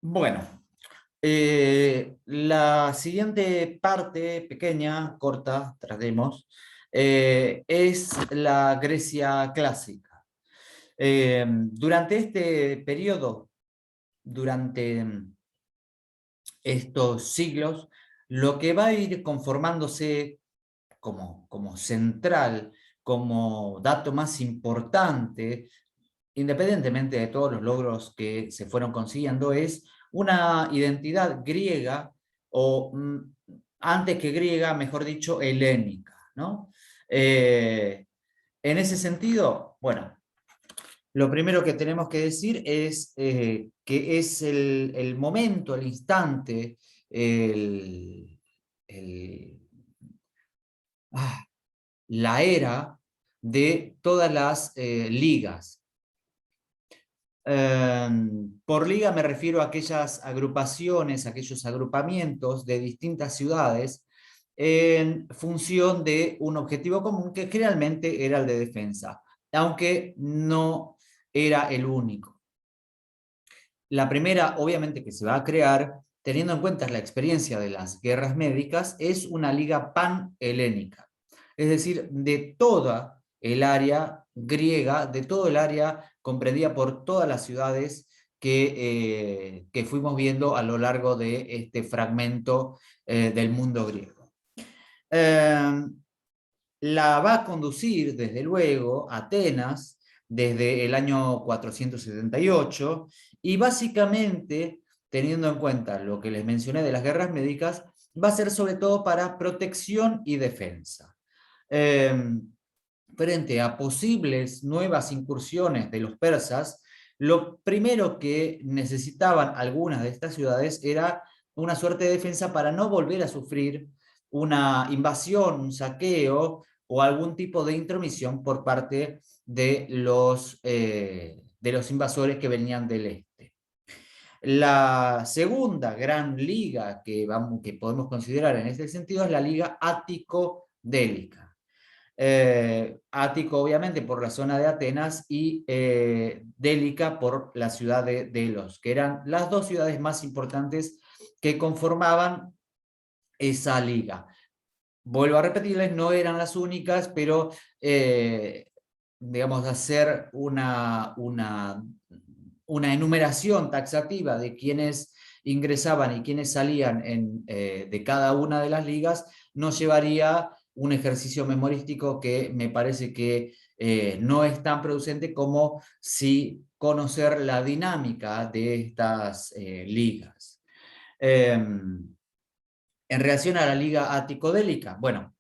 Bueno, la siguiente parte, pequeña, corta, tratemos, es la Grecia clásica. Durante este periodo, durante estos siglos, lo que va a ir conformándose como central, como dato más importante, independientemente de todos los logros que se fueron consiguiendo, es una identidad griega, o antes que griega, mejor dicho, helénica, ¿no? En ese sentido, bueno, lo primero que tenemos que decir es que es el momento, el instante, el, el, ah, la era de todas las ligas. Por liga me refiero a aquellas agrupaciones, aquellos agrupamientos de distintas ciudades en función de un objetivo común que generalmente era el de defensa, aunque no era el único. La primera, obviamente, que se va a crear, teniendo en cuenta la experiencia de las guerras médicas, es una liga panhelénica, es decir, de toda el área griega, de todo el área comprendida por todas las ciudades que fuimos viendo a lo largo de este fragmento del mundo griego. Eh, la va a conducir, desde luego, Atenas desde el año 478 y básicamente, teniendo en cuenta lo que les mencioné de las guerras médicas, va a ser sobre todo para protección y defensa. Eh, Frente a posibles nuevas incursiones de los persas, lo primero que necesitaban algunas de estas ciudades era una suerte de defensa para no volver a sufrir una invasión, un saqueo o algún tipo de intromisión por parte de los invasores que venían del este. La segunda gran liga que podemos considerar en este sentido es la liga ático-délica. Ático obviamente por la zona de Atenas y Délica por la ciudad de Delos, que eran las dos ciudades más importantes que conformaban esa liga. Vuelvo a repetirles, no eran las únicas, pero digamos, hacer una enumeración taxativa de quienes ingresaban y quienes salían de cada una de las ligas nos llevaría un ejercicio memorístico que me parece que no es tan producente como si conocer la dinámica de estas ligas. En relación a la liga aticodélica, bueno,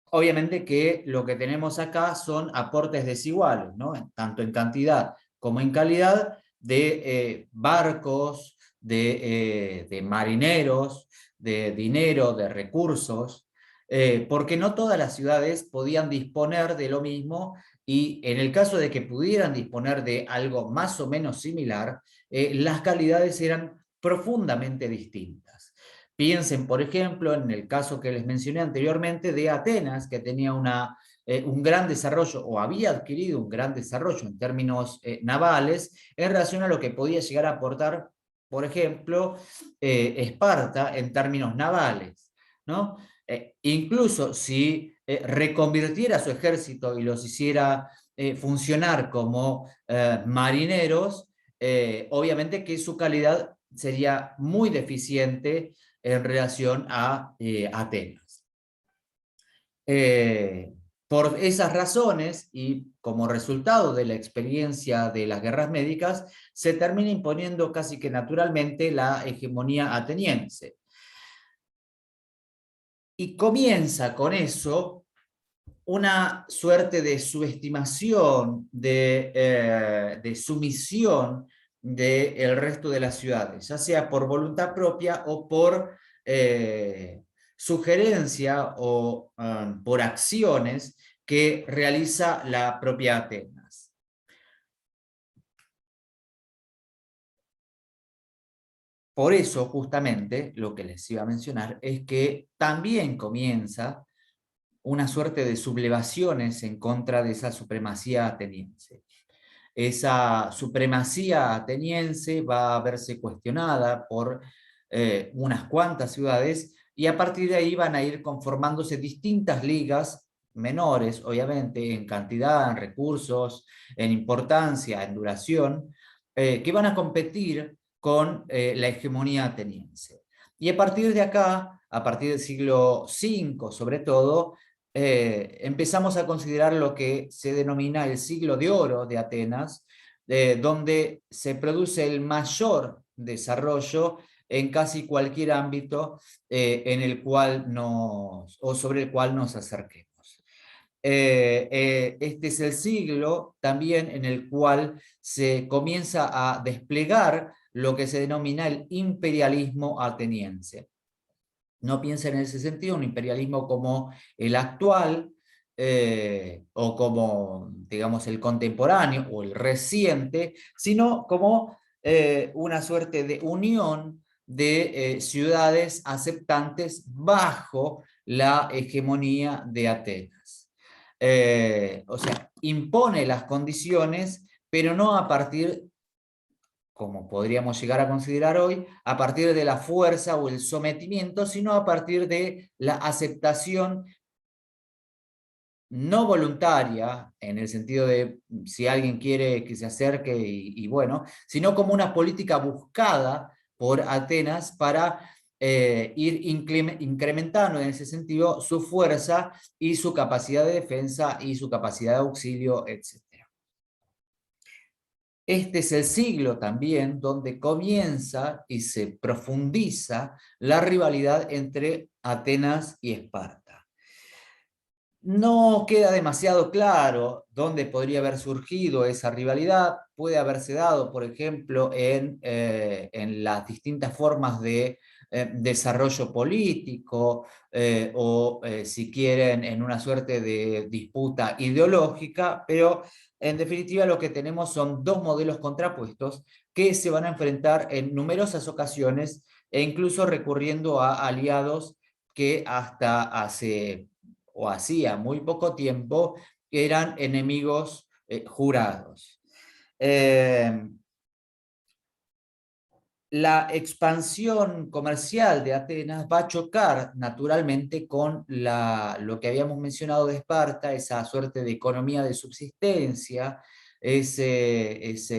obviamente que lo que tenemos acá son aportes desiguales, ¿no? Tanto en cantidad como en calidad de barcos, de marineros, de dinero, de recursos, porque no todas las ciudades podían disponer de lo mismo y en el caso de que pudieran disponer de algo más o menos similar, las calidades eran profundamente distintas. Piensen, por ejemplo, en el caso que les mencioné anteriormente de Atenas, que tenía un gran desarrollo o había adquirido un gran desarrollo en términos navales en relación a lo que podía llegar a aportar, por ejemplo, Esparta en términos navales, ¿no? Incluso si reconvirtiera su ejército y los hiciera funcionar como marineros, obviamente que su calidad sería muy deficiente en relación a Atenas. Por esas razones y como resultado de la experiencia de las guerras médicas, se termina imponiendo casi que naturalmente la hegemonía ateniense. Y comienza con eso una suerte de subestimación, de sumisión del resto de las ciudades, ya sea por voluntad propia o por sugerencia o por acciones que realiza la propia Atenas. Por eso, justamente, lo que les iba a mencionar es que también comienza una suerte de sublevaciones en contra de esa supremacía ateniense. esa supremacía ateniense va a verse cuestionada por unas cuantas ciudades, y a partir de ahí van a ir conformándose distintas ligas menores, obviamente, en cantidad, en recursos, en importancia, en duración, que van a competir con la hegemonía ateniense. Y a partir de acá, a partir del siglo V sobre todo, empezamos a considerar lo que se denomina el siglo de oro de Atenas, donde se produce el mayor desarrollo en casi cualquier ámbito en el cual o sobre el cual nos acerquemos. Este es el siglo también en el cual se comienza a desplegar lo que se denomina el imperialismo ateniense. No piensen en ese sentido un imperialismo como el actual, o como, digamos, el contemporáneo o el reciente, sino como una suerte de unión de ciudades aceptantes bajo la hegemonía de Atenas. O sea, impone las condiciones, pero no a partir, como podríamos llegar a considerar hoy, a partir de la fuerza o el sometimiento, sino a partir de la aceptación no voluntaria, en el sentido de si alguien quiere que se acerque y bueno, sino como una política buscada por Atenas para ir incrementando en ese sentido su fuerza y su capacidad de defensa y su capacidad de auxilio, etc. Este es el siglo también donde comienza y se profundiza la rivalidad entre Atenas y Esparta. No queda demasiado claro dónde podría haber surgido esa rivalidad. Puede haberse dado, por ejemplo, en las distintas formas de desarrollo político, o si quieren, en una suerte de disputa ideológica, pero en definitiva lo que tenemos son dos modelos contrapuestos que se van a enfrentar en numerosas ocasiones e incluso recurriendo a aliados que hasta hace o hacía muy poco tiempo eran enemigos jurados. La expansión comercial de Atenas va a chocar naturalmente con lo que habíamos mencionado de Esparta, esa suerte de economía de subsistencia, ese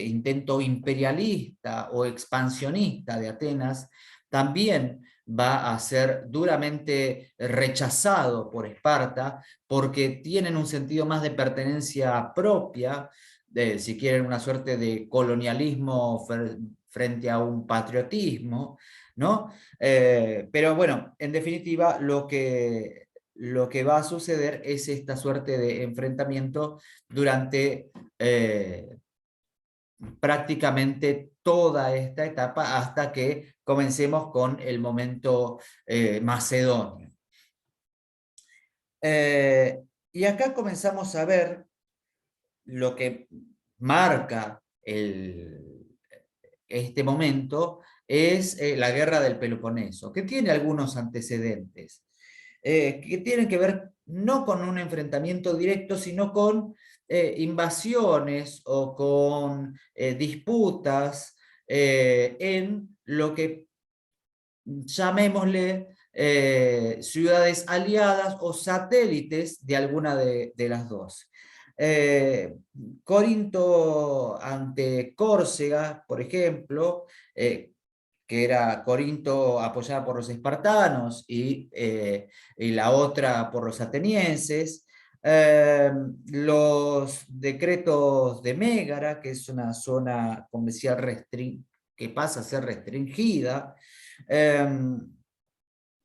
intento imperialista o expansionista de Atenas, también va a ser duramente rechazado por Esparta, porque tienen un sentido más de pertenencia propia, si quieren, una suerte de colonialismo frente a un patriotismo, ¿no? Pero bueno, en definitiva, lo que va a suceder es esta suerte de enfrentamiento durante prácticamente toda esta etapa hasta que comencemos con el momento macedonio. Y acá comenzamos a ver lo que marca este momento es la guerra del Peloponeso, que tiene algunos antecedentes, que tienen que ver no con un enfrentamiento directo, sino con invasiones o con disputas en lo que llamémosle ciudades aliadas o satélites de alguna de las dos. Eh, Corinto ante Córcega, por ejemplo, que era Corinto apoyada por los espartanos y la otra por los atenienses. Los decretos de Mégara, que es una zona comercial que pasa a ser restringida,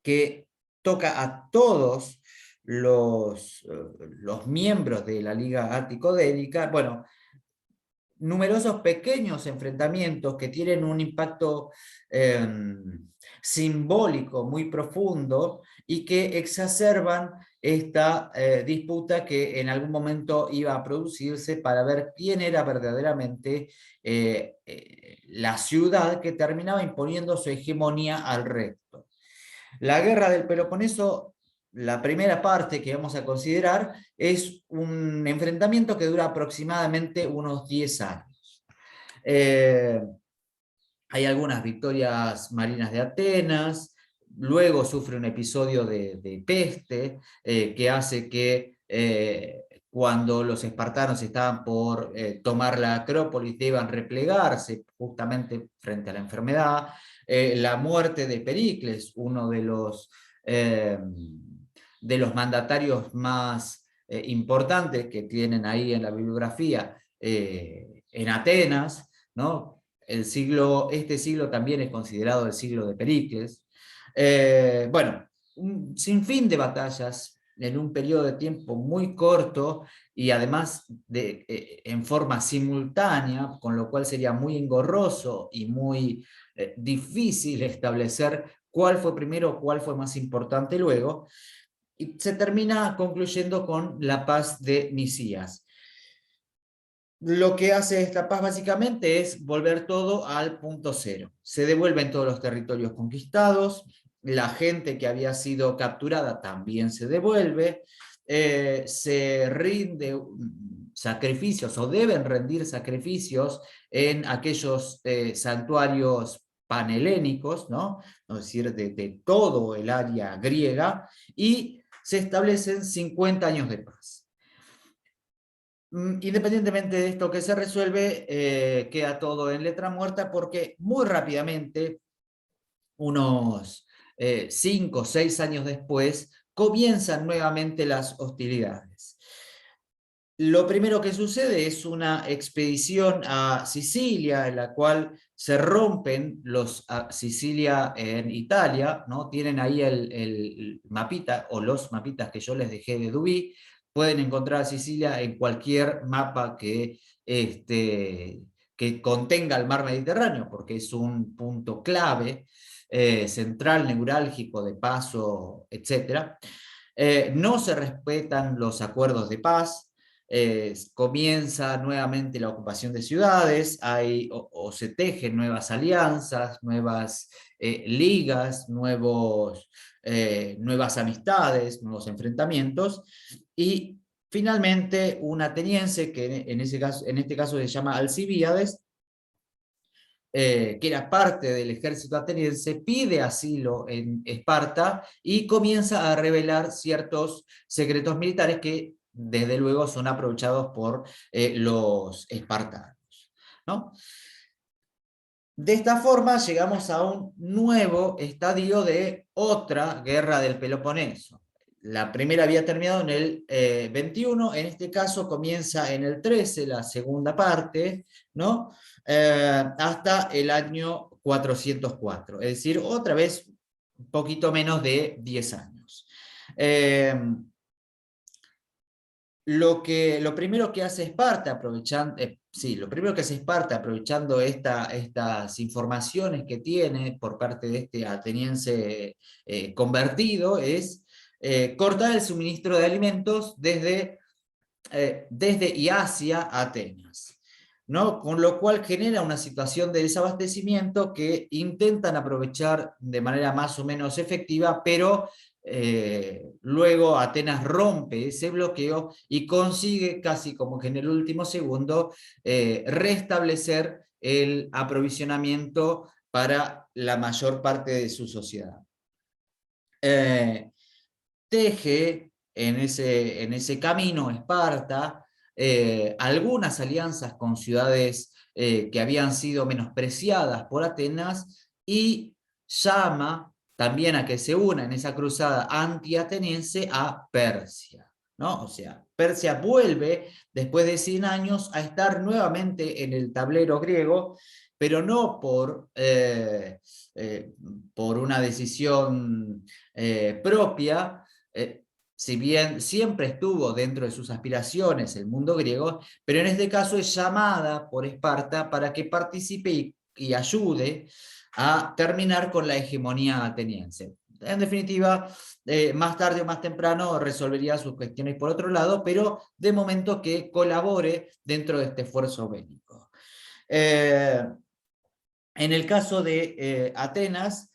que toca a todos los miembros de la Liga Ático-Délica. Bueno, numerosos pequeños enfrentamientos que tienen un impacto simbólico muy profundo y que exacerban esta disputa que en algún momento iba a producirse para ver quién era verdaderamente la ciudad que terminaba imponiendo su hegemonía al resto. La guerra del Peloponeso la primera parte que vamos a considerar es un enfrentamiento que dura aproximadamente unos 10 años. Hay algunas victorias marinas de Atenas, luego sufre un episodio de peste que hace que cuando los espartanos estaban por tomar la Acrópolis deban replegarse justamente frente a la enfermedad. La muerte de Pericles, uno de los mandatarios más importantes que tienen ahí en la bibliografía en Atenas, ¿no? Este siglo también es considerado el siglo de Pericles. Bueno, un sinfín de batallas en un periodo de tiempo muy corto y además en forma simultánea, con lo cual sería muy engorroso y muy difícil establecer cuál fue primero, cuál fue más importante luego, y se termina concluyendo con la paz de Nicías. Lo que hace esta paz básicamente es volver todo al punto cero. Se devuelven todos los territorios conquistados, la gente que había sido capturada también se devuelve, se rinde sacrificios o deben rendir sacrificios en aquellos santuarios panhelénicos, ¿no? Es decir, de todo el área griega, y se establecen 50 años de paz. Independientemente de esto que se resuelve, queda todo en letra muerta porque muy rápidamente, unos 5 o 6 años después, comienzan nuevamente las hostilidades. Lo primero que sucede es una expedición a Sicilia, en la cual se rompen Sicilia en Italia, ¿no? Tienen ahí el mapita, o los mapitas que yo les dejé de Dubí. Pueden encontrar Sicilia en cualquier mapa que contenga el mar Mediterráneo, porque es un punto clave, central, neurálgico, de paso, etc. No se respetan los acuerdos de paz. Comienza nuevamente la ocupación de ciudades, o se tejen nuevas alianzas, nuevas ligas, nuevas amistades, nuevos enfrentamientos, y finalmente un ateniense, que en este caso se llama Alcibíades, que era parte del ejército ateniense, pide asilo en Esparta y comienza a revelar ciertos secretos militares que desde luego son aprovechados por los espartanos, ¿no? De esta forma llegamos a un nuevo estadio de otra guerra del Peloponeso. La primera había terminado en el 21, en este caso comienza en el 13, la segunda parte, ¿no? Hasta el año 404, es decir, otra vez un poquito menos de 10 años. Lo primero que hace Esparta, aprovechando estas informaciones que tiene por parte de este ateniense convertido, es cortar el suministro de alimentos desde Hiacia a Atenas, ¿no? Con lo cual genera una situación de desabastecimiento que intentan aprovechar de manera más o menos efectiva, pero luego Atenas rompe ese bloqueo y consigue, casi como que en el último segundo, restablecer el aprovisionamiento para la mayor parte de su sociedad. Teje en ese camino Esparta algunas alianzas con ciudades que habían sido menospreciadas por Atenas, y llama también a que se una en esa cruzada anti-ateniense a Persia, ¿no? O sea, Persia vuelve después de 100 años a estar nuevamente en el tablero griego, pero no por una decisión propia. Si bien siempre estuvo dentro de sus aspiraciones el mundo griego, pero en este caso es llamada por Esparta para que participe y ayude a terminar con la hegemonía ateniense. En definitiva, más tarde o más temprano resolvería sus cuestiones por otro lado, pero de momento que colabore dentro de este esfuerzo bélico. En el caso de Atenas,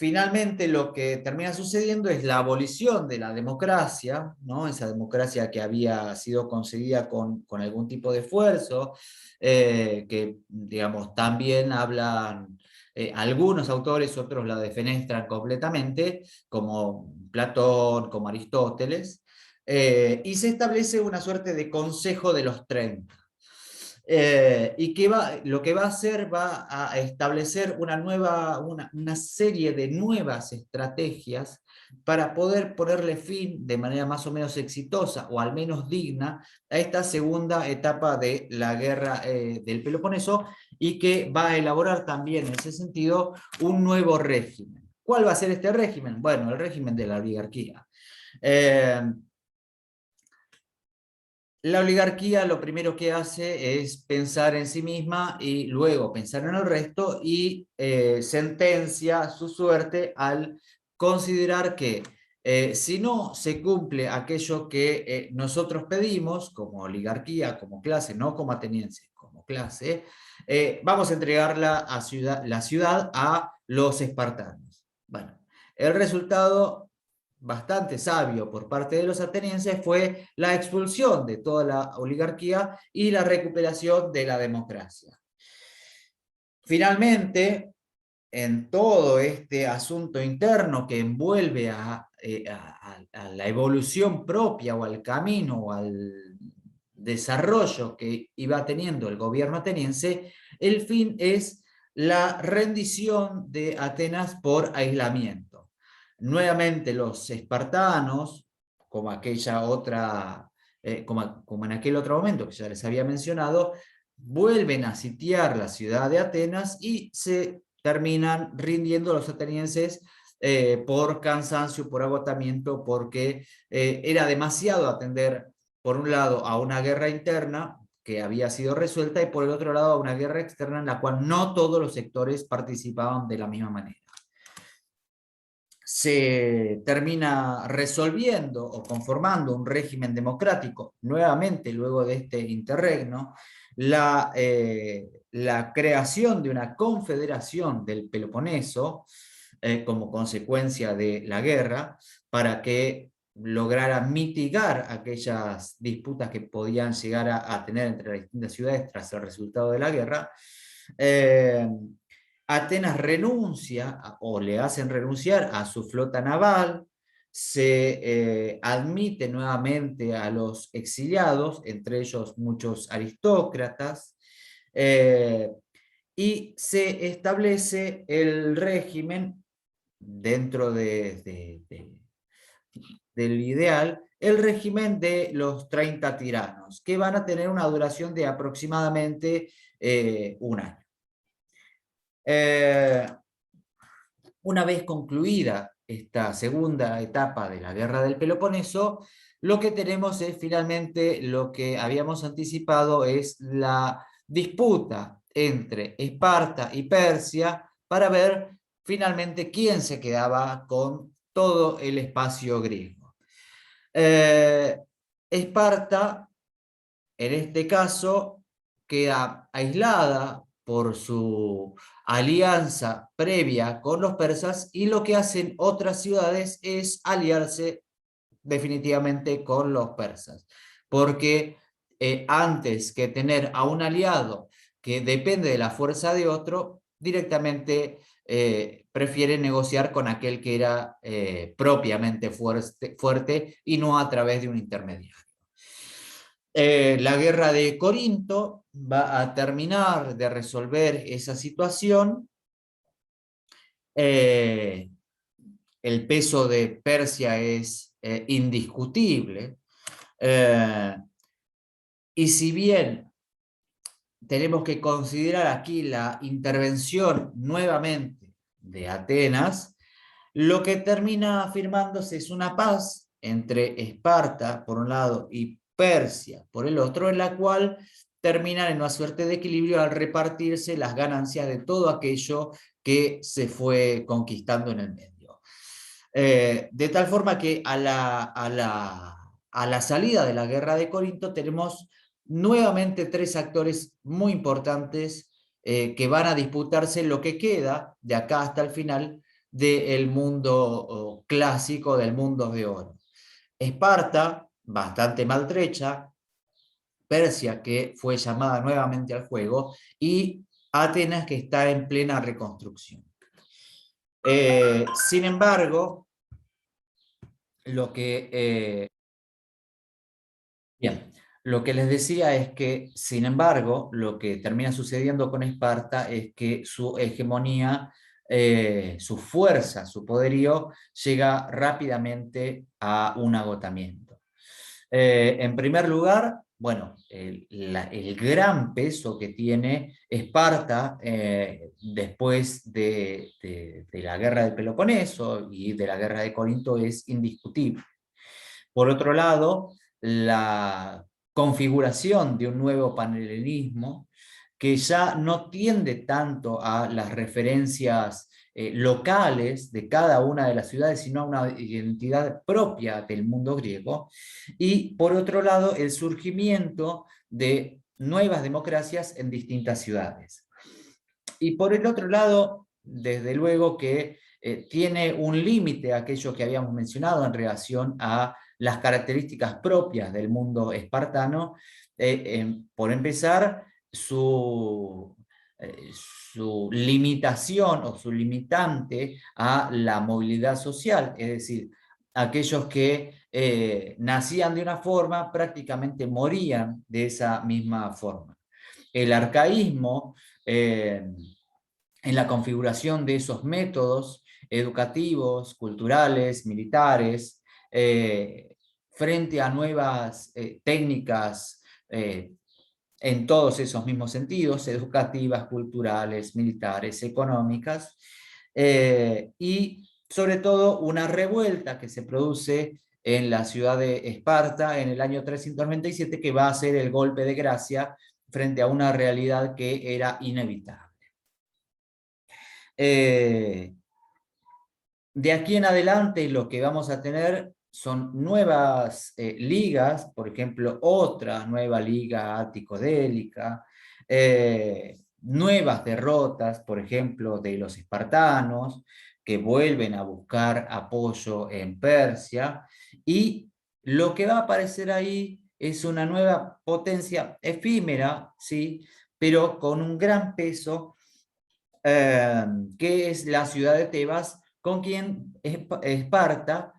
finalmente lo que termina sucediendo es la abolición de la democracia, ¿no? Esa democracia que había sido conseguida con algún tipo de esfuerzo, que digamos también hablan algunos autores, otros la defenestran completamente, como Platón, como Aristóteles, y se establece una suerte de Consejo de los 30. Y lo que va a hacer va a establecer una serie de nuevas estrategias para poder ponerle fin de manera más o menos exitosa o al menos digna a esta segunda etapa de la guerra del Peloponeso, y que va a elaborar también en ese sentido un nuevo régimen. ¿Cuál va a ser este régimen? Bueno, el régimen de la oligarquía. Eh, La oligarquía lo primero que hace es pensar en sí misma y luego pensar en el resto, y sentencia su suerte al considerar que si no se cumple aquello que nosotros pedimos como oligarquía, como clase, no como atenienses, como clase, vamos a entregarla la ciudad a los espartanos. Bueno, el resultado bastante sabio por parte de los atenienses fue la expulsión de toda la oligarquía y la recuperación de la democracia. Finalmente, en todo este asunto interno que envuelve a la evolución propia o al camino o al desarrollo que iba teniendo el gobierno ateniense, el fin es la rendición de Atenas por aislamiento. Nuevamente los espartanos, como aquella otra, como en aquel otro momento que ya les había mencionado, vuelven a sitiar la ciudad de Atenas y se terminan rindiendo los atenienses por cansancio, por agotamiento, porque era demasiado atender, por un lado, a una guerra interna que había sido resuelta, y por el otro lado a una guerra externa en la cual no todos los sectores participaban de la misma manera. Se termina resolviendo o conformando un régimen democrático, nuevamente luego de este interregno, la creación de una confederación del Peloponeso como consecuencia de la guerra, para que lograra mitigar aquellas disputas que podían llegar a tener entre las distintas ciudades tras el resultado de la guerra. Eh, Atenas renuncia o le hacen renunciar a su flota naval, se admite nuevamente a los exiliados, entre ellos muchos aristócratas, eh, y se establece el régimen dentro del ideal, el régimen de los 30 tiranos, que van a tener una duración de aproximadamente un año. Una vez concluida esta segunda etapa de la guerra del Peloponeso, lo que tenemos es finalmente lo que habíamos anticipado, es la disputa entre Esparta y Persia para ver finalmente quién se quedaba con todo el espacio griego. Esparta, en este caso, queda aislada por su alianza previa con los persas, y lo que hacen otras ciudades es aliarse definitivamente con los persas, porque antes que tener a un aliado que depende de la fuerza de otro, directamente prefiere negociar con aquel que era propiamente fuerte y no a través de un intermediario. La guerra de Corinto va a terminar de resolver esa situación. El peso de Persia es indiscutible. Y si bien tenemos que considerar aquí la intervención nuevamente de Atenas, lo que termina firmándose es una paz entre Esparta, por un lado, y Persia, por el otro, en la cual terminan en una suerte de equilibrio al repartirse las ganancias de todo aquello que se fue conquistando en el medio. De tal forma que a la salida de la guerra de Corinto tenemos nuevamente tres actores muy importantes que van a disputarse lo que queda de acá hasta el final del mundo clásico, del mundo de oro. Esparta, bastante maltrecha, Persia, que fue llamada nuevamente al juego, y Atenas, que está en plena reconstrucción. Sin embargo, lo que, bien, lo que les decía es que, sin embargo, lo que termina sucediendo con Esparta es que su hegemonía, su fuerza, su poderío, llega rápidamente a un agotamiento. En primer lugar, bueno, el gran peso que tiene Esparta después de la guerra del Peloponeso y de la guerra de Corinto es indiscutible. Por otro lado, la configuración de un nuevo panhelenismo que ya no tiende tanto a las referencias locales de cada una de las ciudades, sino a una identidad propia del mundo griego. Y por otro lado, el surgimiento de nuevas democracias en distintas ciudades. Y por el otro lado, desde luego que tiene un límite aquello que habíamos mencionado en relación a las características propias del mundo espartano. Por empezar, su, su limitación o su limitante a la movilidad social, es decir, aquellos que nacían de una forma prácticamente morían de esa misma forma. El arcaísmo en la configuración de esos métodos educativos, culturales, militares, frente a nuevas técnicas en todos esos mismos sentidos, educativas, culturales, militares, económicas, y sobre todo una revuelta que se produce en la ciudad de Esparta en el año 397, que va a ser el golpe de gracia frente a una realidad que era inevitable. De aquí en adelante lo que vamos a tener son nuevas ligas, por ejemplo, otra nueva liga ático-délica, nuevas derrotas, por ejemplo, de los espartanos, que vuelven a buscar apoyo en Persia, y lo que va a aparecer ahí es una nueva potencia efímera, ¿sí? Pero con un gran peso, que es la ciudad de Tebas, con quien Esparta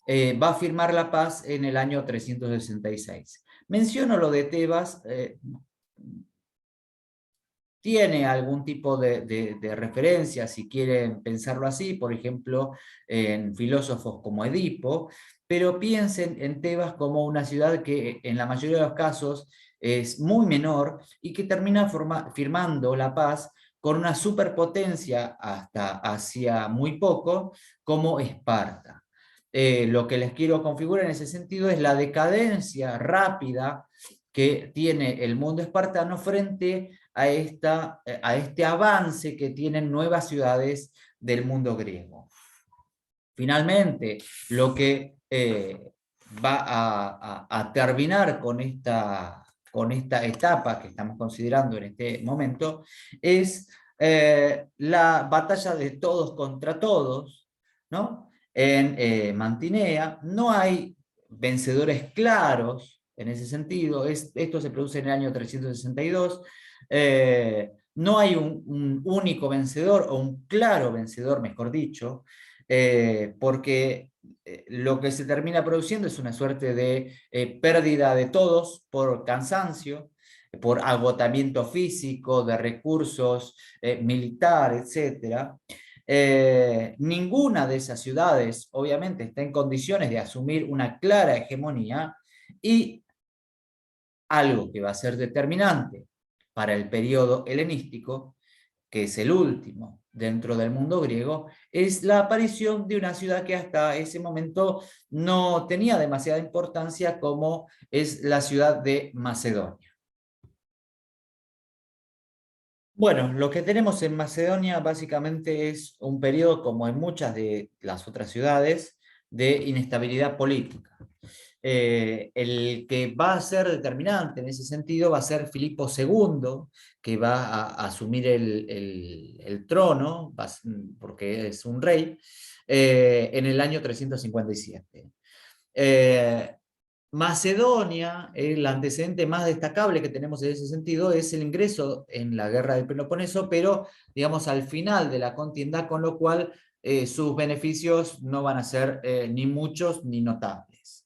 va a firmar la paz en el año 366. Menciono lo de Tebas, tiene algún tipo de referencia, si quieren pensarlo así, por ejemplo, en filósofos como Edipo, pero piensen en Tebas como una ciudad que en la mayoría de los casos es muy menor y que termina firmando la paz con una superpotencia hasta hacia muy poco, como Esparta. Lo que les quiero configurar en ese sentido es la decadencia rápida que tiene el mundo espartano frente a este avance que tienen nuevas ciudades del mundo griego. Finalmente, lo que va a terminar con esta etapa que estamos considerando en este momento es la batalla de todos contra todos, ¿no? En Mantinea no hay vencedores claros en ese sentido. Esto se produce en el año 362. No hay un único vencedor, o un claro vencedor, mejor dicho, porque lo que se termina produciendo es una suerte de pérdida de todos por cansancio, por agotamiento físico, de recursos militar, etc. Ninguna de esas ciudades, obviamente, está en condiciones de asumir una clara hegemonía, y algo que va a ser determinante para el periodo helenístico, que es el último dentro del mundo griego, es la aparición de una ciudad que hasta ese momento no tenía demasiada importancia, como es la ciudad de Macedonia. Bueno, lo que tenemos en Macedonia básicamente es un periodo, como en muchas de las otras ciudades, de inestabilidad política. El que va a ser determinante en ese sentido va a ser Filipo II, que va a asumir el trono, porque es un rey, en el año 357. Macedonia, el antecedente más destacable que tenemos en ese sentido es el ingreso en la guerra del Peloponeso, pero digamos al final de la contienda, con lo cual sus beneficios no van a ser ni muchos ni notables.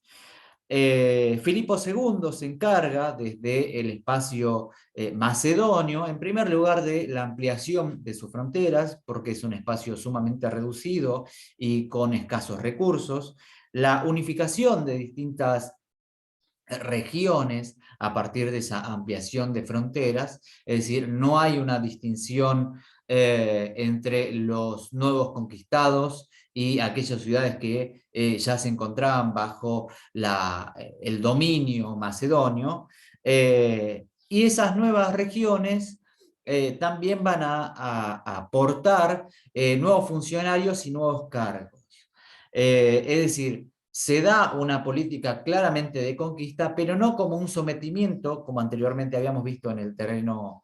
Filipo II se encarga desde el espacio macedonio, en primer lugar, de la ampliación de sus fronteras, porque es un espacio sumamente reducido y con escasos recursos, la unificación de distintas regiones a partir de esa ampliación de fronteras, es decir, no hay una distinción entre los nuevos conquistados y aquellas ciudades que ya se encontraban bajo el dominio macedonio, y esas nuevas regiones también van a aportar nuevos funcionarios y nuevos cargos. Es decir, se da una política claramente de conquista, pero no como un sometimiento, como anteriormente habíamos visto en el terreno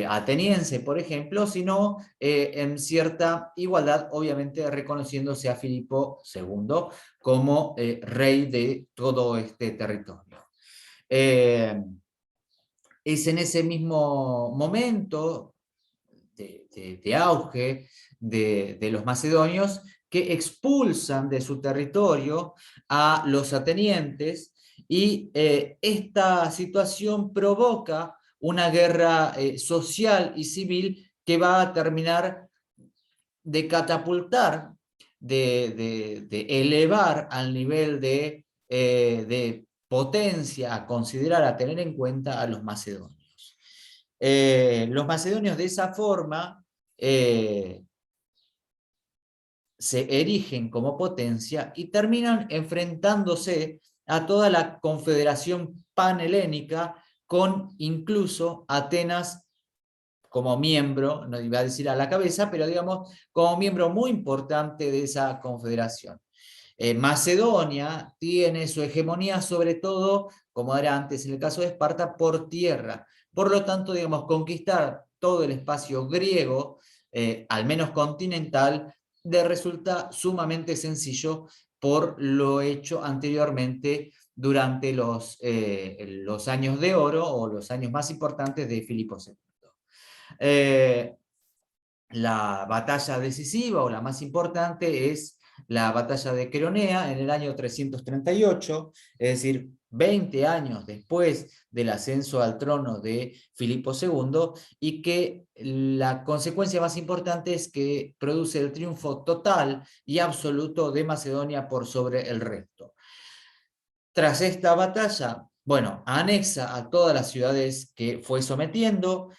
ateniense, por ejemplo, sino en cierta igualdad, obviamente reconociéndose a Filipo II como rey de todo este territorio. Es en ese mismo momento de auge de los macedonios que expulsan de su territorio a los atenienses, y esta situación provoca una guerra social y civil que va a terminar de catapultar, de elevar al nivel de potencia a considerar, a tener en cuenta a los macedonios. Los macedonios de esa forma se erigen como potencia y terminan enfrentándose a toda la confederación panhelénica, con incluso Atenas como miembro, no iba a decir a la cabeza, pero digamos como miembro muy importante de esa confederación. Macedonia tiene su hegemonía sobre todo, como era antes en el caso de Esparta, por tierra. Por lo tanto, digamos, conquistar todo el espacio griego, al menos continental, le resulta sumamente sencillo por lo hecho anteriormente durante los años de oro, o los años más importantes de Filipo II. La batalla decisiva o la más importante es la batalla de Queronea en el año 338, es decir, 20 años después del ascenso al trono de Filipo II, y que la consecuencia más importante es que produce el triunfo total y absoluto de Macedonia por sobre el resto. Tras esta batalla, bueno, anexa a todas las ciudades que fue sometiendo,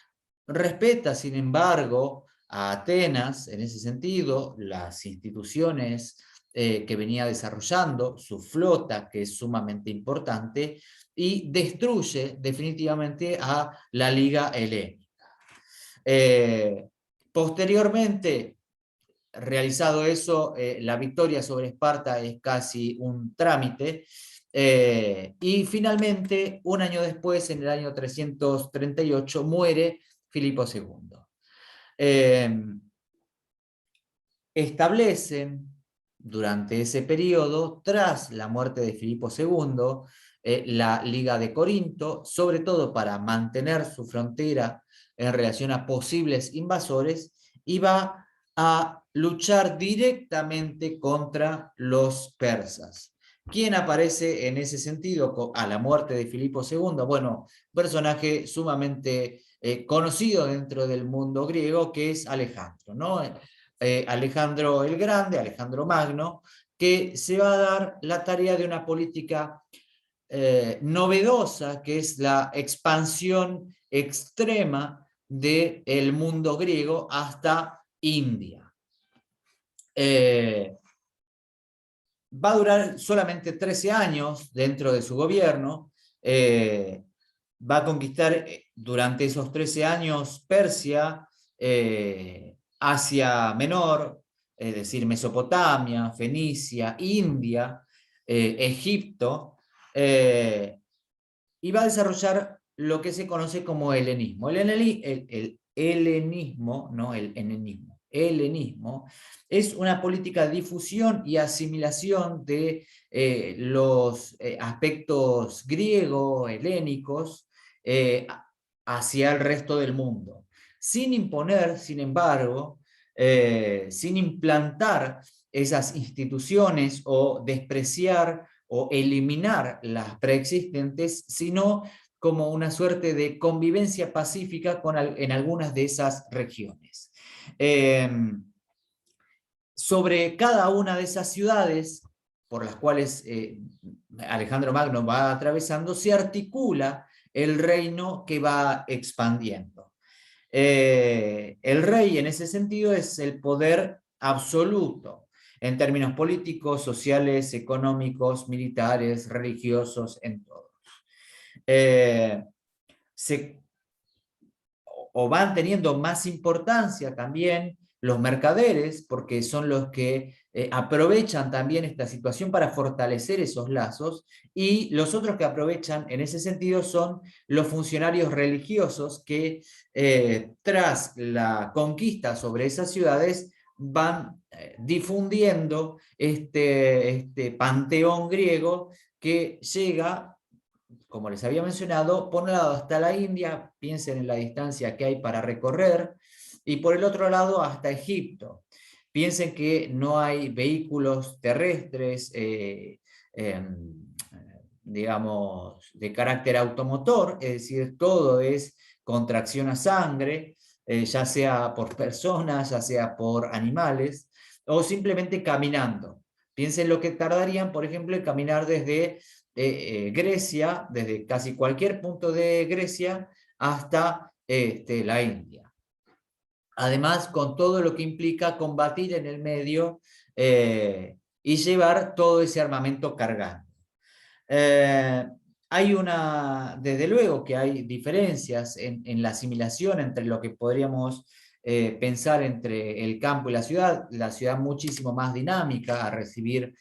respeta, sin embargo, a Atenas en ese sentido, las instituciones que venía desarrollando, su flota, que es sumamente importante, y destruye definitivamente a la Liga Helénica. Posteriormente, realizado eso, la victoria sobre Esparta es casi un trámite, y finalmente, un año después, en el año 338, muere Filipo II. Establecen durante ese periodo, tras la muerte de Filipo II, la Liga de Corinto, sobre todo para mantener su frontera en relación a posibles invasores, y va a luchar directamente contra los persas. ¿Quién aparece en ese sentido a la muerte de Filipo II? Bueno, personaje sumamente conocido dentro del mundo griego, que es Alejandro, ¿no? Alejandro el Grande, Alejandro Magno, que se va a dar la tarea de una política novedosa, que es la expansión extrema del mundo griego hasta India. Va a durar solamente 13 años dentro de su gobierno. Va a conquistar durante esos 13 años Persia, Asia Menor, es decir, Mesopotamia, Fenicia, India, Egipto, Eh, y va a desarrollar lo que se conoce como helenismo. El helenismo, no el henenismo, helenismo es una política de difusión y asimilación de los aspectos griegos, helénicos, hacia el resto del mundo, sin imponer, sin embargo, sin implantar esas instituciones o despreciar o eliminar las preexistentes, sino como una suerte de convivencia pacífica en algunas de esas regiones. Eh, Sobre cada una de esas ciudades por las cuales Alejandro Magno va atravesando, se articula el reino que va expandiendo. El rey en ese sentido es el poder absoluto en términos políticos, sociales, económicos, militares, religiosos, en todo. Eh, se, o van teniendo más importancia también los mercaderes, porque son los que aprovechan también esta situación para fortalecer esos lazos, y los otros que aprovechan en ese sentido son los funcionarios religiosos que tras la conquista sobre esas ciudades van difundiendo este panteón griego que llega, como les había mencionado, por un lado hasta la India, piensen en la distancia que hay para recorrer, y por el otro lado hasta Egipto. Piensen que no hay vehículos terrestres, digamos, de carácter automotor, es decir, todo es con tracción a sangre, ya sea por personas, ya sea por animales, o simplemente caminando. Piensen lo que tardarían, por ejemplo, en caminar desde Grecia, desde casi cualquier punto de Grecia hasta la India. Además, con todo lo que implica combatir en el medio y llevar todo ese armamento cargado. Eh, Desde luego que hay diferencias en la asimilación entre lo que podríamos pensar entre el campo y la ciudad muchísimo más dinámica a recibir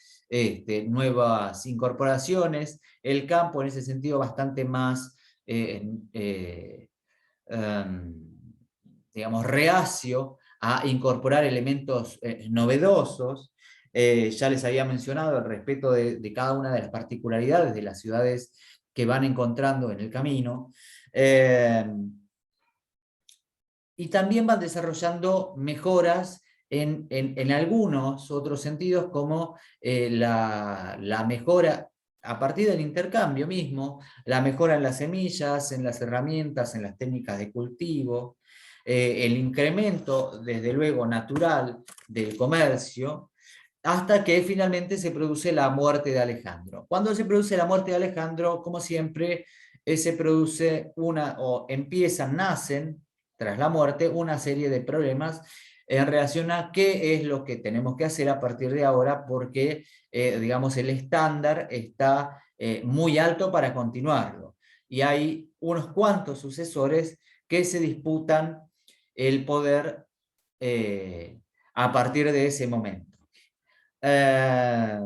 nuevas incorporaciones, el campo en ese sentido bastante más, um, digamos, reacio a incorporar elementos novedosos. Ya les había mencionado el respeto de cada una de las particularidades de las ciudades que van encontrando en el camino. Y también van desarrollando mejoras en algunos otros sentidos, como la mejora a partir del intercambio mismo, la mejora en las semillas, en las herramientas, en las técnicas de cultivo, el incremento, desde luego, natural del comercio, hasta que finalmente se produce la muerte de Alejandro. Cuando se produce la muerte de Alejandro, como siempre, se produce o empiezan, nacen, tras la muerte, una serie de problemas en relación a qué es lo que tenemos que hacer a partir de ahora, porque, digamos, el estándar está muy alto para continuarlo. Y hay unos cuantos sucesores que se disputan el poder a partir de ese momento. Eh,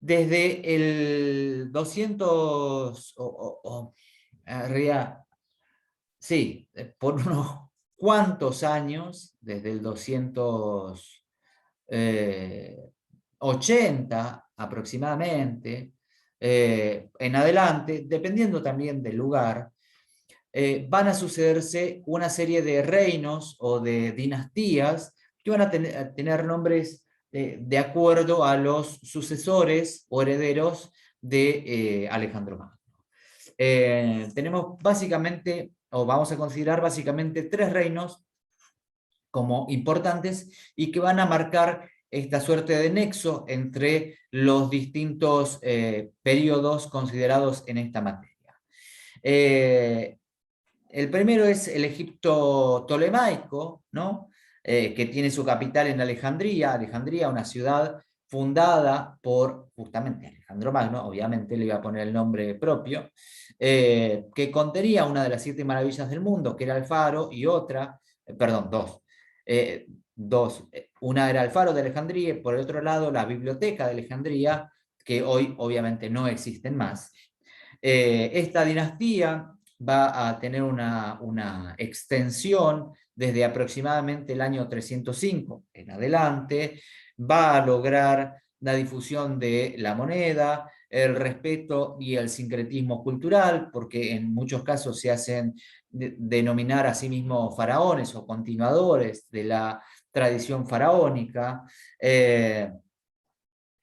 Desde el 200, sí, por unos cuantos años, desde el 280 aproximadamente, en adelante, dependiendo también del lugar, van a sucederse una serie de reinos o de dinastías que van a tener nombres de acuerdo a los sucesores o herederos de Alejandro Magno. Tenemos básicamente, o vamos a considerar básicamente, tres reinos como importantes y que van a marcar esta suerte de nexo entre los distintos periodos considerados en esta materia. El primero es el Egipto tolemaico, ¿no? Que tiene su capital en Alejandría, una ciudad fundada por justamente Alejandro Magno, obviamente le iba a poner el nombre propio, que contenía una de las 7 maravillas del mundo, que era el faro, y otra, perdón, dos. Una era el faro de Alejandría, y por el otro lado la biblioteca de Alejandría, que hoy obviamente no existen más. Esta dinastía va a tener una extensión desde aproximadamente el año 305 en adelante, va a lograr la difusión de la moneda, el respeto y el sincretismo cultural, porque en muchos casos se hacen denominar a sí mismos faraones o continuadores de la tradición faraónica,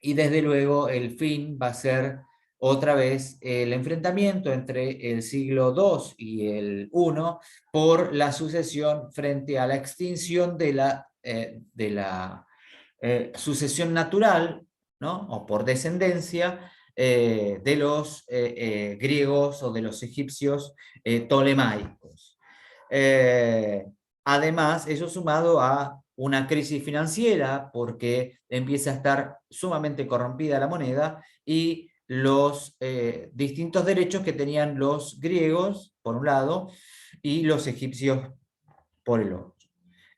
y desde luego el fin va a ser otra vez el enfrentamiento entre el siglo II y el I por la sucesión frente a la extinción de la sucesión natural, ¿no? O por descendencia de los griegos o de los egipcios tolemaicos. Eh, Además, eso sumado a una crisis financiera porque empieza a estar sumamente corrompida la moneda y los distintos derechos que tenían los griegos, por un lado, y los egipcios por el otro.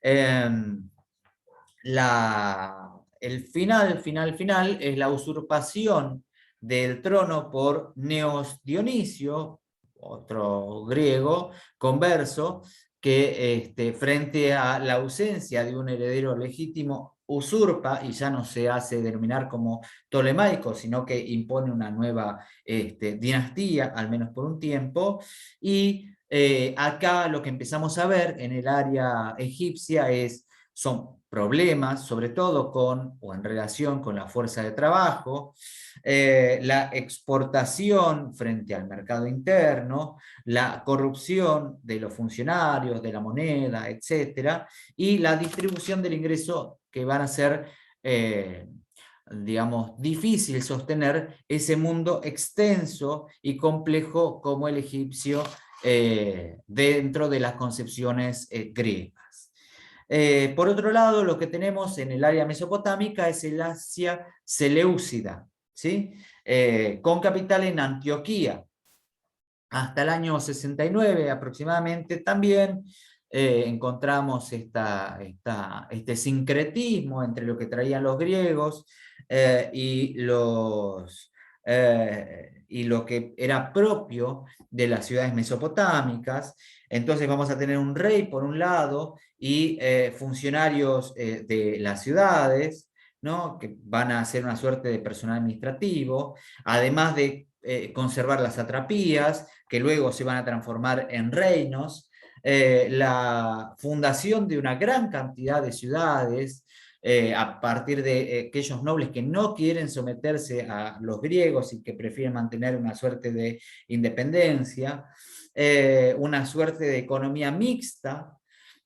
El final es la usurpación del trono por Neos Dionisio, otro griego converso, que frente a la ausencia de un heredero legítimo usurpa y ya no se hace denominar como tolemaico, sino que impone una nueva dinastía, al menos por un tiempo, y acá lo que empezamos a ver en el área egipcia son problemas, sobre todo con o en relación con la fuerza de trabajo, la exportación frente al mercado interno, la corrupción de los funcionarios, de la moneda, etcétera, y la distribución del ingreso que van a ser, digamos, difícil sostener ese mundo extenso y complejo como el egipcio dentro de las concepciones griegas. Por otro lado, lo que tenemos en el área mesopotámica es el Asia Seleucida, ¿sí? Con capital en Antioquía. Hasta el año 69 aproximadamente también encontramos este sincretismo entre lo que traían los griegos y lo que era propio de las ciudades mesopotámicas. Entonces vamos a tener un rey por un lado y funcionarios de las ciudades, ¿no? Que van a ser una suerte de personal administrativo, además de conservar las satrapías, que luego se van a transformar en reinos, la fundación de una gran cantidad de ciudades, a partir de aquellos nobles que no quieren someterse a los griegos y que prefieren mantener una suerte de independencia, una suerte de economía mixta,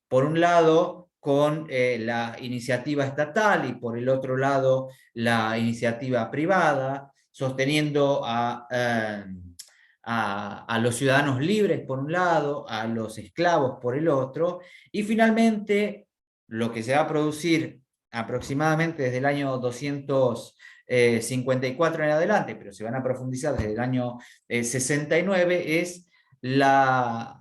por un lado con la iniciativa estatal y por el otro lado la iniciativa privada, sosteniendo a los ciudadanos libres por un lado, a los esclavos por el otro, y finalmente lo que se va a producir aproximadamente desde el año 254 en adelante, pero se van a profundizar desde el año 69, es la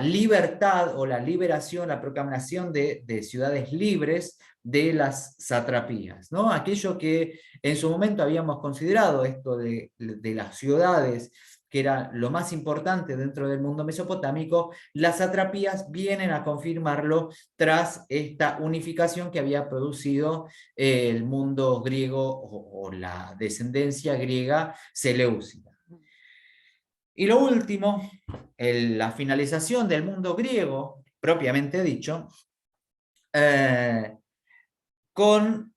libertad o la liberación, la proclamación de ciudades libres de las satrapías, ¿no? Aquello que en su momento habíamos considerado, esto de las ciudades, que era lo más importante dentro del mundo mesopotámico, las satrapías vienen a confirmarlo tras esta unificación que había producido el mundo griego o la descendencia griega seleucida. Y lo último, la finalización del mundo griego, propiamente dicho, con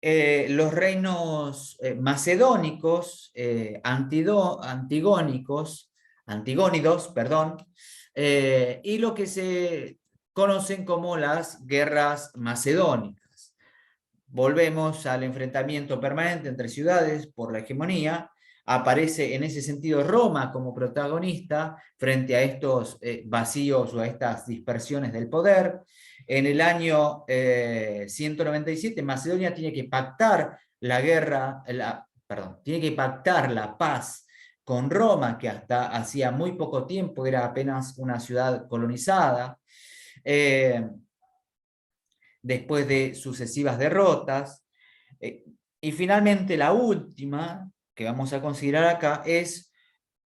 los reinos macedónicos, antigónidos, perdón, y lo que se conocen como las guerras macedónicas. Volvemos al enfrentamiento permanente entre ciudades por la hegemonía. Aparece en ese sentido Roma como protagonista frente a estos vacíos o a estas dispersiones del poder. En el año 197 Macedonia tiene que pactar tiene que pactar la paz con Roma, que hasta hacía muy poco tiempo era apenas una ciudad colonizada. Después de sucesivas derrotas, Y finalmente la última que vamos a considerar acá es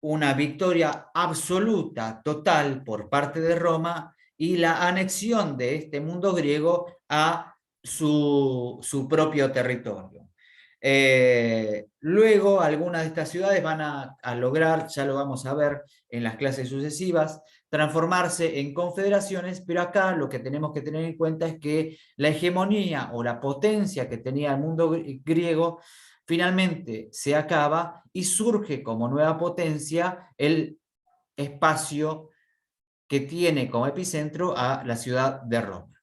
una victoria absoluta, total, por parte de Roma y la anexión de este mundo griego a su propio territorio. Luego, algunas de estas ciudades van a lograr, ya lo vamos a ver en las clases sucesivas, transformarse en confederaciones, pero acá lo que tenemos que tener en cuenta es que la hegemonía o la potencia que tenía el mundo griego finalmente se acaba y surge como nueva potencia el espacio que tiene como epicentro a la ciudad de Roma.